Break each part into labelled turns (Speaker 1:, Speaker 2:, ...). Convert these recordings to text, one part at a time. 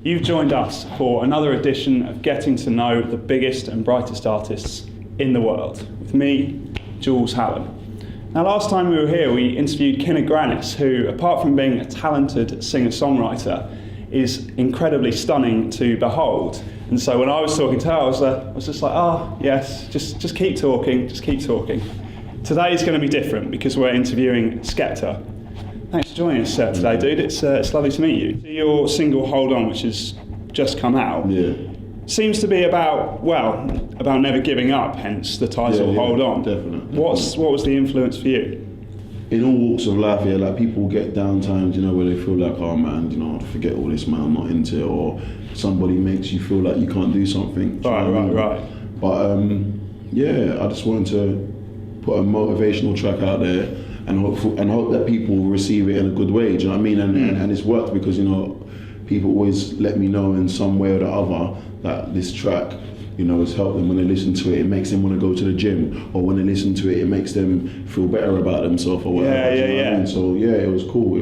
Speaker 1: You've joined us for another edition of getting to know the biggest and brightest artists in the world, with me, Jules Hallam. Now, last time we were here, we interviewed Kinna Grannis, who, apart from being a talented singer-songwriter, is incredibly stunning to behold. And so when I was talking to her, I was just like, yes, just keep talking, just keep talking. Today's going to be different because we're interviewing Skepta. Thanks for joining us today, dude. It's lovely to meet you. Your single "Hold On," which has just come out, seems to be about never giving up. Hence the title "Hold On."
Speaker 2: Definitely.
Speaker 1: What was the influence for you?
Speaker 2: In all walks of life, like people get down times, where they feel like, oh man, forget all this, man, I'm not into it, or somebody makes you feel like you can't do something.
Speaker 1: Right.
Speaker 2: But I just wanted to put a motivational track out there and hope that people will receive it in a good way. Do you know what I mean? And it's worked because people always let me know in some way or the other that this track, has helped them when they listen to it. It makes them want to go to the gym, or when they listen to it, it makes them feel better about themselves or whatever. Yeah. I mean? So it was cool.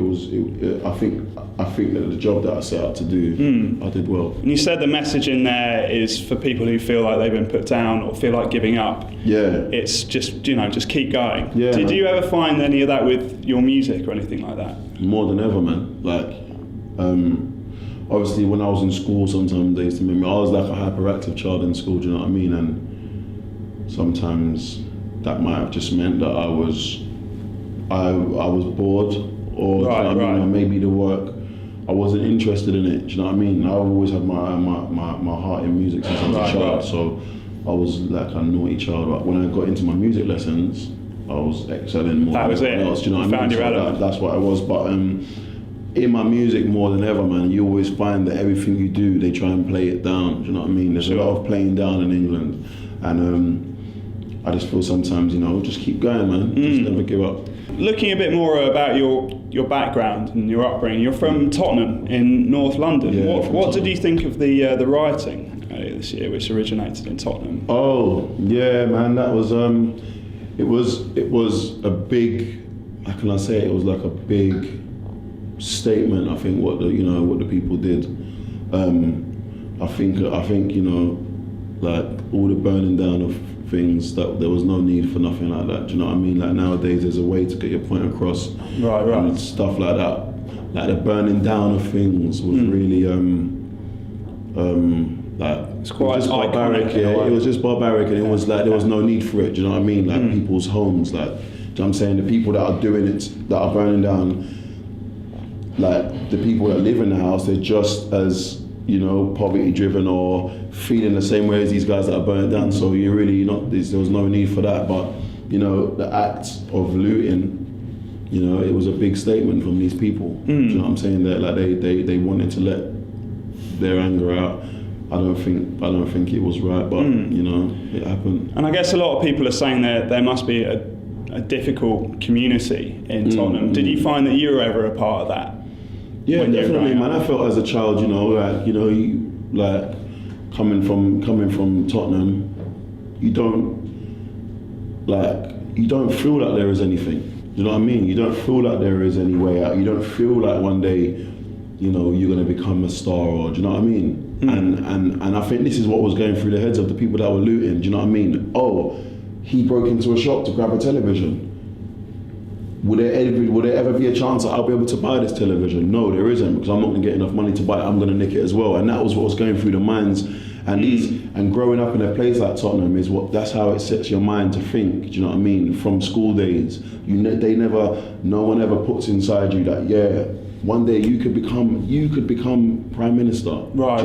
Speaker 2: I think that the job that I set out to do, I did well.
Speaker 1: And you said the message in there is for people who feel like they've been put down or feel like giving up.
Speaker 2: Yeah.
Speaker 1: It's just keep going.
Speaker 2: Yeah.
Speaker 1: Did you ever find any of that with your music or anything like that?
Speaker 2: More than ever, man. Like, obviously when I was in school, sometimes they used to make me, I was like a hyperactive child in school, do you know what I mean? And sometimes that might have just meant that I was bored, or or maybe the work, I wasn't interested in it, do you know what I mean? I always had my heart in music since I was a child, so I was like a naughty child. But when I got into my music lessons, I was excelling more than anyone else, do you know what I mean? So that's what I was, but in my music more than ever, man, you always find that everything you do, they try and play it down, do you know what I mean? There's a lot of playing down in England, and I just feel sometimes, just keep going, man, just never give up.
Speaker 1: Looking a bit more about your background and your upbringing, you're from Tottenham in North London.
Speaker 2: Yeah,
Speaker 1: what did you think of the rioting earlier this year, which originated in Tottenham?
Speaker 2: Oh yeah, man, that was it was a big, how can I say it? It was like a big statement. I think what the people did. I think like all the burning down of things, that there was no need for nothing like that. Do you know what I mean? Like nowadays, there's a way to get your point across. Right. And stuff like that. Like the burning down of things was really like
Speaker 1: it's quite
Speaker 2: just barbaric. Yeah, it was just barbaric, and it was like there was no need for it. Do you know what I mean? Like people's homes. Like, do you know what I'm saying? The people that are doing it, that are burning down, like the people that live in the house, they're just as poverty driven or feeling the same way as these guys that are burning down. So there was no need for that. But the act of looting, it was a big statement from these people. Do you know what I'm saying? That like they wanted to let their anger out. I don't think it was right, but it happened.
Speaker 1: And I guess a lot of people are saying that there must be a difficult community in Tottenham. Did you find that you were ever a part of that?
Speaker 2: Yeah, definitely, man. I felt as a child, like coming from Tottenham, you don't feel like there is anything. You know what I mean? You don't feel like there is any way out. You don't feel like one day, you're going to become a star, or do you know what I mean? And I think this is what was going through the heads of the people that were looting. Do you know what I mean? Oh, he broke into a shop to grab a television. Will there ever be a chance that I'll be able to buy this television? No, there isn't, because I'm not going to get enough money to buy it. I'm going to nick it as well. And that was what was going through the minds. And growing up in a place like Tottenham that's how it sets your mind to think. Do you know what I mean? From school days, no one ever puts inside you that one day you could become prime minister. Right.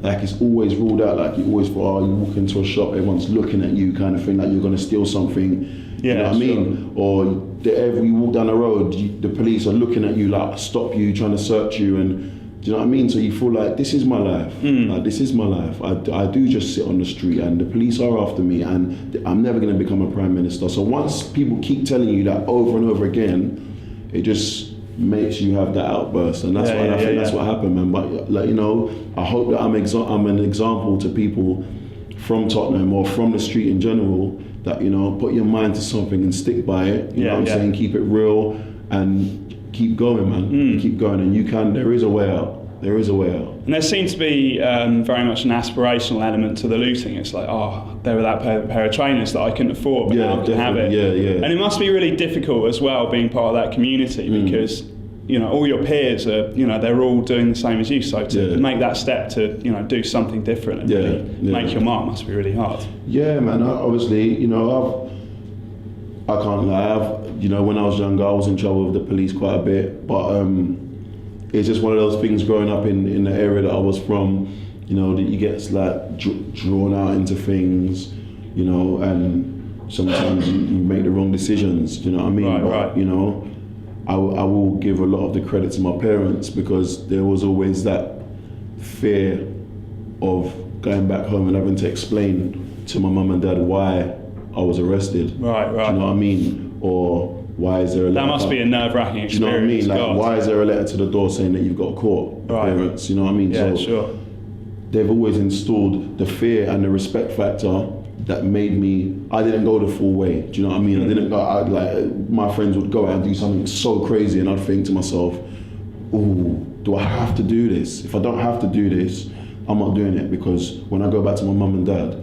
Speaker 2: Like it's always ruled out. Like you always thought, you walk into a shop, everyone's looking at you, kind of thing. Like you're going to steal something. You know what I mean? Or every you walk down the road, the police are looking at you, like stop you, trying to search you, and do you know what I mean? So you feel like this is my life. Like this is my life. I do just sit on the street, and the police are after me, and I'm never going to become a prime minister. So once people keep telling you that over and over again, it just makes you have that outburst, and that's I think that's what happened, man. But I hope that I'm an example to people from Tottenham or from the street in general, that put your mind to something and stick by it. You know what I'm saying? Keep it real and keep going, man. Keep going, and there is a way out. There is a way out.
Speaker 1: And there seems to be very much an aspirational element to the looting. It's like, there were that pair of trainers that I couldn't afford, but now I can have it.
Speaker 2: Yeah.
Speaker 1: And it must be really difficult as well being part of that community because, all your peers are, they're all doing the same as you. So to make that step to, do something different and really make your mark must be really hard.
Speaker 2: Yeah, man. Obviously, I can't lie. When I was younger, I was in trouble with the police quite a bit, but it's just one of those things growing up in the area that I was from, that you get like drawn out into things, and sometimes you make the wrong decisions, do you know what I mean?
Speaker 1: Right.
Speaker 2: I will give a lot of the credit to my parents because there was always that fear of going back home and having to explain to my mum and dad why I was arrested.
Speaker 1: Right.
Speaker 2: Do you know what I mean? Or why is there a letter?
Speaker 1: That must be a nerve-wracking experience.
Speaker 2: Do you know what I mean? Like,
Speaker 1: God.
Speaker 2: why is there a letter to the door saying that you've got caught?
Speaker 1: Right.
Speaker 2: Parents, you know what I mean?
Speaker 1: Yeah,
Speaker 2: so
Speaker 1: sure.
Speaker 2: they've always installed the fear and the respect factor that made me. I didn't go the full way. Do you know what I mean? I didn't go. My friends would go out and do something so crazy, and I'd think to myself, "Ooh, do I have to do this? If I don't have to do this, I'm not doing it because when I go back to my mum and dad,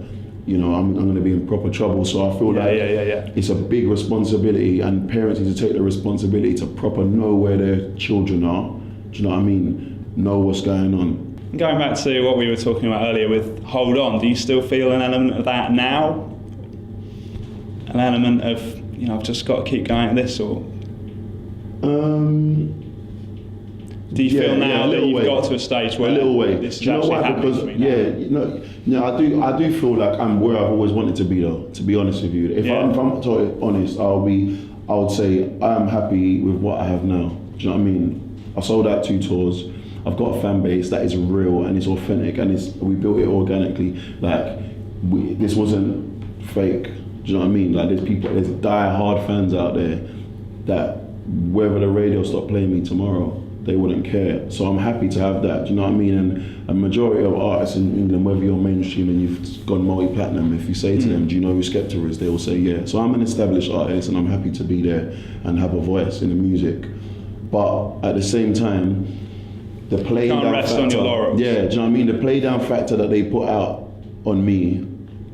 Speaker 2: I'm going to be in proper trouble." So I feel it's a big responsibility, and parents need to take the responsibility to proper know where their children are. Do you know what I mean? Know what's going on.
Speaker 1: Going back to what we were talking about earlier with Hold On, do you still feel an element of that now? An element of, I've just got to keep going at this, or? Do you feel now that you've got to a stage where this is actually happening to me now?
Speaker 2: I do feel like I'm where I've always wanted to be though, to be honest with you. If I'm totally honest, I would say I'm happy with what I have now. Do you know what I mean? I sold out 2 tours. I've got a fan base that is real and it's authentic and we built it organically. This wasn't fake. Do you know what I mean? There's die-hard fans out there that whether the radio stopped playing me tomorrow, they wouldn't care. So I'm happy to have that, do you know what I mean? And a majority of artists in England, whether you're mainstream and you've gone multi-platinum, if you say to them, do you know who Skepta is? They will say, yeah. So I'm an established artist and I'm happy to be there and have a voice in the music. But at the same time, the play down factor,
Speaker 1: on your laurels.
Speaker 2: Yeah, do you know what I mean? The play down factor that they put out on me,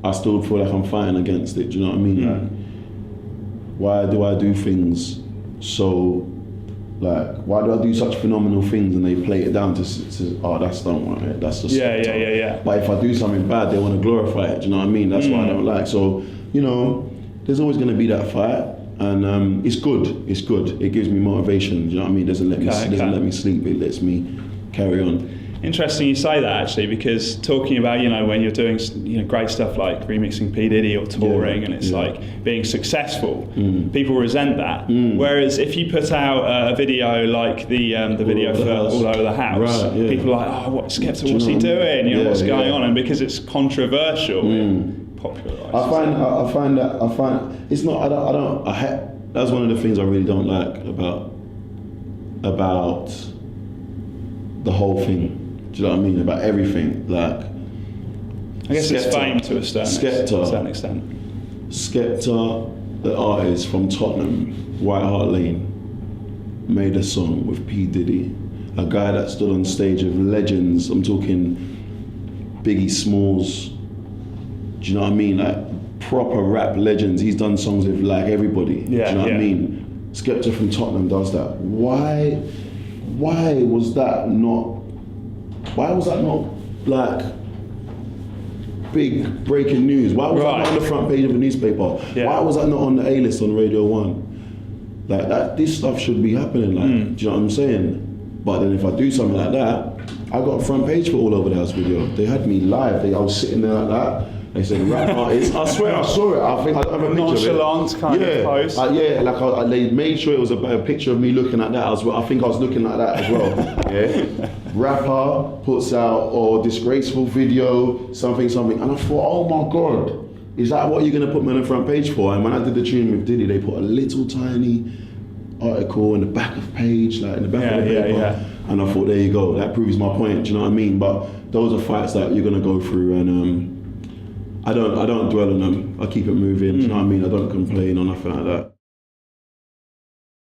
Speaker 2: I still feel like I'm fighting against it, do you know what I mean? Why do I do things so, why do I do such phenomenal things and they play it down to that's don't want it, that's just
Speaker 1: yeah.
Speaker 2: But if I do something bad, they want to glorify it, do you know what I mean? That's what I don't like. So, there's always going to be that fight. And it's good. It gives me motivation. Do you know what I mean? It doesn't let me sleep. It lets me carry on.
Speaker 1: Interesting you say that actually, because talking about when you're doing great stuff like remixing P Diddy or touring, and it's like being successful, people resent that. Whereas if you put out a video like the video for All Over the House, people are like, what's Skepta? What's he doing? What's going on? And because it's controversial.
Speaker 2: I find it's not. That's one of the things I really don't like about the whole thing. Do you know what I mean? About everything.
Speaker 1: I guess Skepta, it's fame to a certain extent.
Speaker 2: Skepta, the artist from Tottenham, White Hart Lane, made a song with P Diddy, a guy that stood on stage with legends. I'm talking Biggie Smalls. Do you know what I mean? Proper rap legends. He's done songs with everybody. Do you know what I mean? Skepta from Tottenham does that. Why was that not big breaking news? Why was that not on the front page of the newspaper? Why was that not on the A-list on Radio 1? This stuff should be happening. Do you know what I'm saying? But then if I do something like that, I got a front page for All Over the House video. They had me live. I was sitting there like that. They said rap artist. I swear I saw it. I think I don't have a picture
Speaker 1: nonchalant
Speaker 2: of it.
Speaker 1: kind of post.
Speaker 2: They made sure it was a picture of me looking like that as well. I think I was looking like that as well. Yeah. Rapper puts out disgraceful video, something, and I thought, oh my God, is that what you're gonna put me on the front page for? And when I did the tune with Diddy, they put a little tiny article in the back of page, in the back of the paper. And I thought, there you go, that proves my point. Do you know what I mean? But those are fights that you're gonna go through, and I don't dwell on them. I keep it moving. Do you know what I mean? I don't complain or nothing like that.